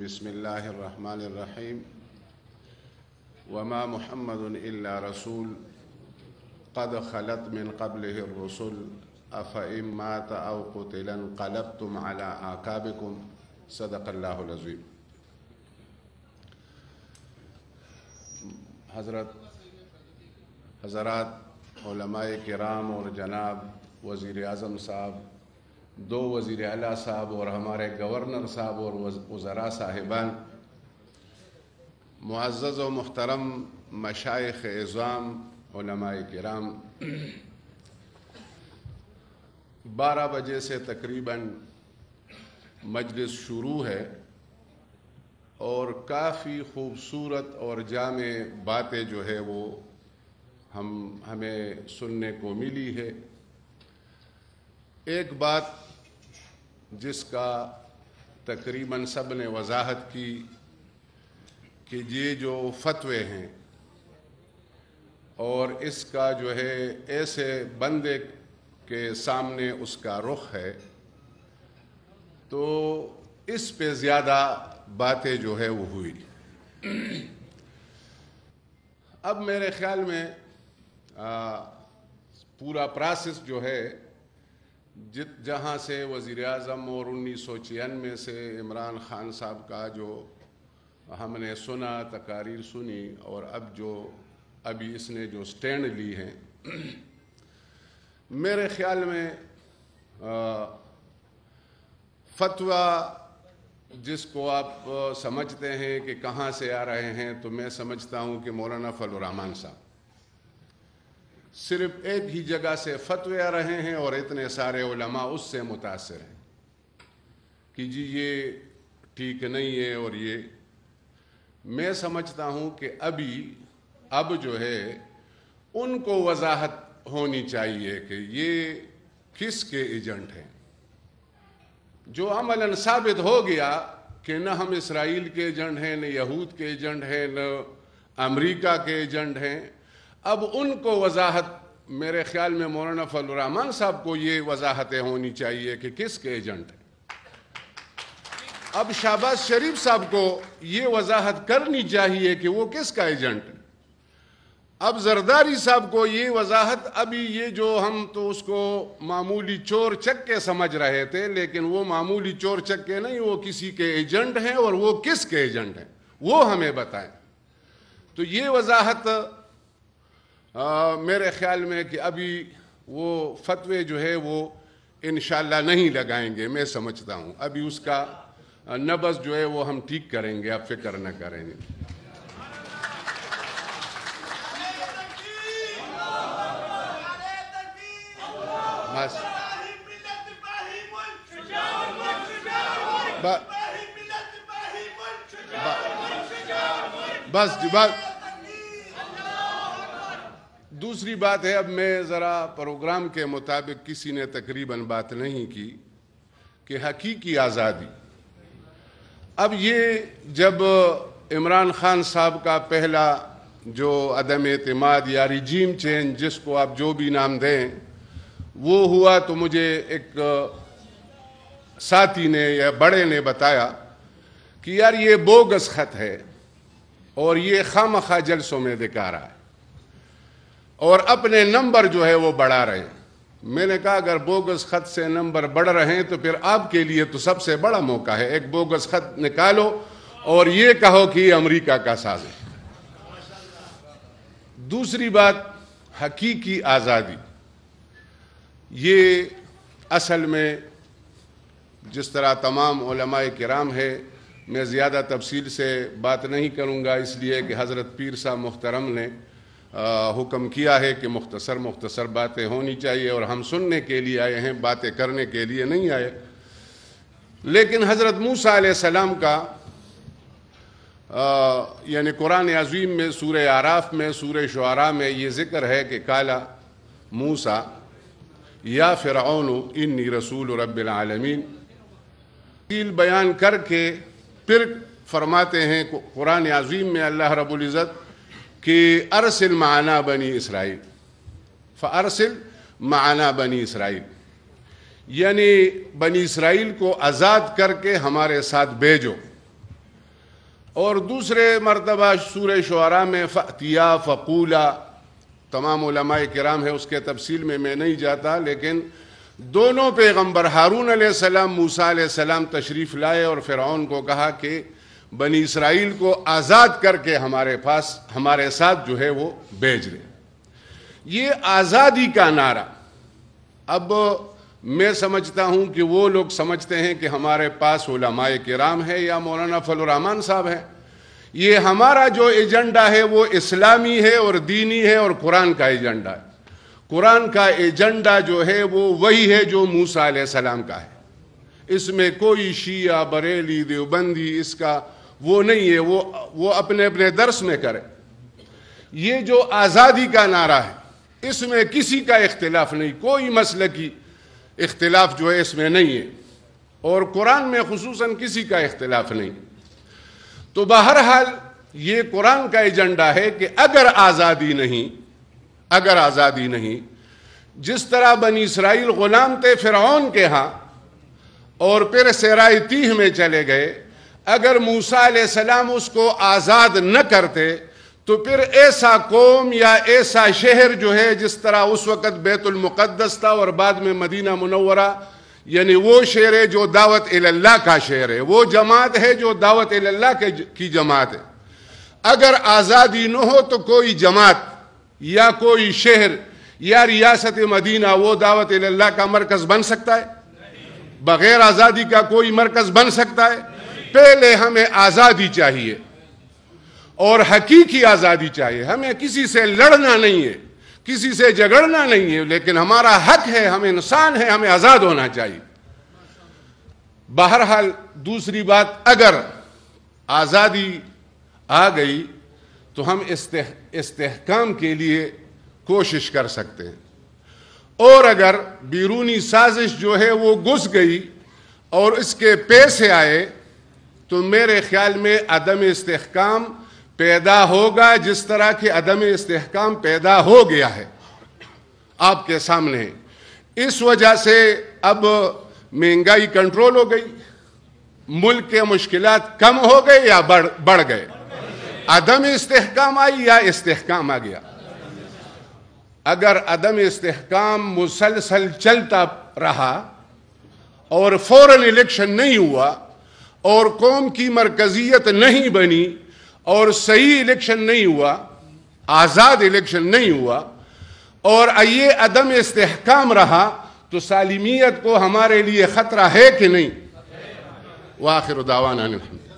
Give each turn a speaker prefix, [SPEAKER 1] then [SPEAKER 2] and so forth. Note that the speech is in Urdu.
[SPEAKER 1] بسم الله الرحمن الرحيم. وما محمد إلا رسول قد خلت من قبله الرسل أفإن مات أو قتل انقلبتم على أعقابكم. صدق الله العظيم. حضرات علماء کرام اور جناب وزیر اعظم صاحب، دو وزیر اعلیٰ صاحب اور ہمارے گورنر صاحب اور وزراء صاحبان، معزز و محترم مشائخ اعظام علماء کرام، 12 بجے سے تقریباً مجلس شروع ہے اور کافی خوبصورت اور جامع باتیں جو ہے وہ ہمیں سننے کو ملی ہے۔ ایک بات جس کا تقریباً سب نے وضاحت کی کہ یہ جو فتوے ہیں اور اس کا جو ہے ایسے بندے کے سامنے اس کا رخ ہے، تو اس پہ زیادہ باتیں جو ہے وہ ہوئی۔ اب میرے خیال میں پورا پروسیس جو ہے جہاں سے وزیر اعظم اور 1996 سے عمران خان صاحب کا جو ہم نے سنا، تقاریر سنی، اور اب جو ابھی اس نے جو سٹینڈ لی ہیں، میرے خیال میں فتویٰ جس کو آپ سمجھتے ہیں کہ کہاں سے آ رہے ہیں، تو میں سمجھتا ہوں کہ مولانا فضل الرحمان صاحب صرف ایک ہی جگہ سے فتوے آ رہے ہیں اور اتنے سارے علماء اس سے متاثر ہیں کہ جی یہ ٹھیک نہیں ہے۔ اور یہ میں سمجھتا ہوں کہ اب جو ہے ان کو وضاحت ہونی چاہیے کہ یہ کس کے ایجنٹ ہیں۔ جو عملاً ثابت ہو گیا کہ نہ ہم اسرائیل کے ایجنٹ ہیں، نہ یہود کے ایجنٹ ہیں، نہ امریکہ کے ایجنٹ ہیں، اب ان کو وضاحت، میرے خیال میں مولانا فضل الرحمان صاحب کو یہ وضاحتیں ہونی چاہیے کہ کس کے ایجنٹ ہیں۔ اب شہباز شریف صاحب کو یہ وضاحت کرنی چاہیے کہ وہ کس کا ایجنٹ ہے۔ اب زرداری صاحب کو یہ وضاحت، ابھی یہ جو ہم تو اس کو معمولی چور چکے سمجھ رہے تھے، لیکن وہ معمولی چور چکے نہیں، وہ کسی کے ایجنٹ ہیں، اور وہ کس کے ایجنٹ ہیں وہ ہمیں بتائیں۔ تو یہ وضاحت میرے خیال میں کہ ابھی وہ فتوے جو ہے وہ انشاءاللہ نہیں لگائیں گے، میں سمجھتا ہوں ابھی اس کا نبض جو ہے وہ ہم ٹھیک کریں گے، آپ فکر نہ کریں گے۔ بس دوسری بات ہے، اب میں ذرا پروگرام کے مطابق کسی نے تقریباً بات نہیں کی کہ حقیقی آزادی۔ اب یہ جب عمران خان صاحب کا پہلا جو عدم اعتماد یا ریجیم چینج، جس کو آپ جو بھی نام دیں، وہ ہوا، تو مجھے ایک ساتھی نے یا بڑے نے بتایا کہ یار یہ بوگس خط ہے اور یہ خامخواہ جلسوں میں دکھا رہا ہے اور اپنے نمبر جو ہے وہ بڑھا رہے ہیں۔ میں نے کہا اگر بوگس خط سے نمبر بڑھ رہے ہیں تو پھر آپ کے لیے تو سب سے بڑا موقع ہے، ایک بوگس خط نکالو اور یہ کہو کہ یہ امریکہ کا سازش ہے۔ دوسری بات، حقیقی آزادی، یہ اصل میں جس طرح تمام علماء کرام ہے، میں زیادہ تفصیل سے بات نہیں کروں گا، اس لیے کہ حضرت پیر صاحب محترم نے حکم کیا ہے کہ مختصر باتیں ہونی چاہیے، اور ہم سننے کے لیے آئے ہیں، باتیں کرنے کے لیے نہیں آئے۔ لیکن حضرت موسیٰ علیہ السلام کا یعنی قرآن عظیم میں سورہ اعراف میں، سورہ شعراء میں یہ ذکر ہے کہ قال موسیٰ یا فرعون انی رسول رب العالمین، بیان کر کے پھر فرماتے ہیں قرآن عظیم میں اللہ رب العزت کہ ارسل معنا بنی اسرائیل، فارسل معنا بنی اسرائیل، یعنی بنی اسرائیل کو آزاد کر کے ہمارے ساتھ بھیجو۔ اور دوسرے مرتبہ سورہ شعراء میں فَأْتِيَا فَقُولَا، تمام علماء کرام ہے، اس کے تفصیل میں نہیں جاتا، لیکن دونوں پیغمبر ہارون علیہ السلام، موسیٰ علیہ السلام تشریف لائے اور فرعون کو کہا کہ بنی اسرائیل کو آزاد کر کے ہمارے ساتھ جو ہے وہ بھیج لے۔ یہ آزادی کا نعرہ، اب میں سمجھتا ہوں کہ وہ لوگ سمجھتے ہیں کہ ہمارے پاس علماء کرام ہے یا مولانا فضل الرحمان صاحب ہے، یہ ہمارا جو ایجنڈا ہے وہ اسلامی ہے اور دینی ہے اور قرآن کا ایجنڈا ہے۔ قرآن کا ایجنڈا جو ہے وہ وہی ہے جو موسیٰ علیہ السلام کا ہے، اس میں کوئی شیعہ، بریلی، دیوبندی اس کا وہ نہیں ہے، وہ اپنے اپنے درس میں کرے۔ یہ جو آزادی کا نعرہ ہے اس میں کسی کا اختلاف نہیں، کوئی مسلکی اختلاف جو ہے اس میں نہیں ہے، اور قرآن میں خصوصاً کسی کا اختلاف نہیں۔ تو بہرحال یہ قرآن کا ایجنڈا ہے کہ اگر آزادی نہیں، جس طرح بنی اسرائیل غلام تھے فرعون کے ہاں اور پھر صحرائے تیہ میں چلے گئے، اگر موسیٰ علیہ السلام اس کو آزاد نہ کرتے تو پھر ایسا قوم یا ایسا شہر جو ہے، جس طرح اس وقت بیت المقدس تھا اور بعد میں مدینہ منورہ، یعنی وہ شہر ہے جو دعوت اللہ کا شہر ہے، وہ جماعت ہے جو دعوت اللہ کی جماعت ہے۔ اگر آزادی نہ ہو تو کوئی جماعت یا کوئی شہر یا ریاست مدینہ وہ دعوت اللہ کا مرکز بن سکتا ہے؟ بغیر آزادی کا کوئی مرکز بن سکتا ہے؟ پہلے ہمیں آزادی چاہیے اور حقیقی آزادی چاہیے، ہمیں کسی سے لڑنا نہیں ہے، کسی سے جھگڑنا نہیں ہے، لیکن ہمارا حق ہے، ہم انسان ہیں، ہمیں آزاد ہونا چاہیے۔ بہرحال دوسری بات، اگر آزادی آ گئی تو ہم استحکام کے لیے کوشش کر سکتے ہیں، اور اگر بیرونی سازش جو ہے وہ گھس گئی اور اس کے پیسے آئے تو میرے خیال میں عدم استحکام پیدا ہوگا، جس طرح کہ عدم استحکام پیدا ہو گیا ہے آپ کے سامنے۔ اس وجہ سے اب مہنگائی کنٹرول ہو گئی، ملک کے مشکلات کم ہو گئے یا بڑھ گئے؟ عدم استحکام آئی یا استحکام آ گیا؟ اگر عدم استحکام مسلسل چلتا رہا اور فوراً الیکشن نہیں ہوا اور قوم کی مرکزیت نہیں بنی اور صحیح الیکشن نہیں ہوا، آزاد الیکشن نہیں ہوا، اور یہ عدم استحکام رہا، تو سالمیت کو ہمارے لیے خطرہ ہے کہ نہیں؟ وآخر دعوانا الحمد للہ۔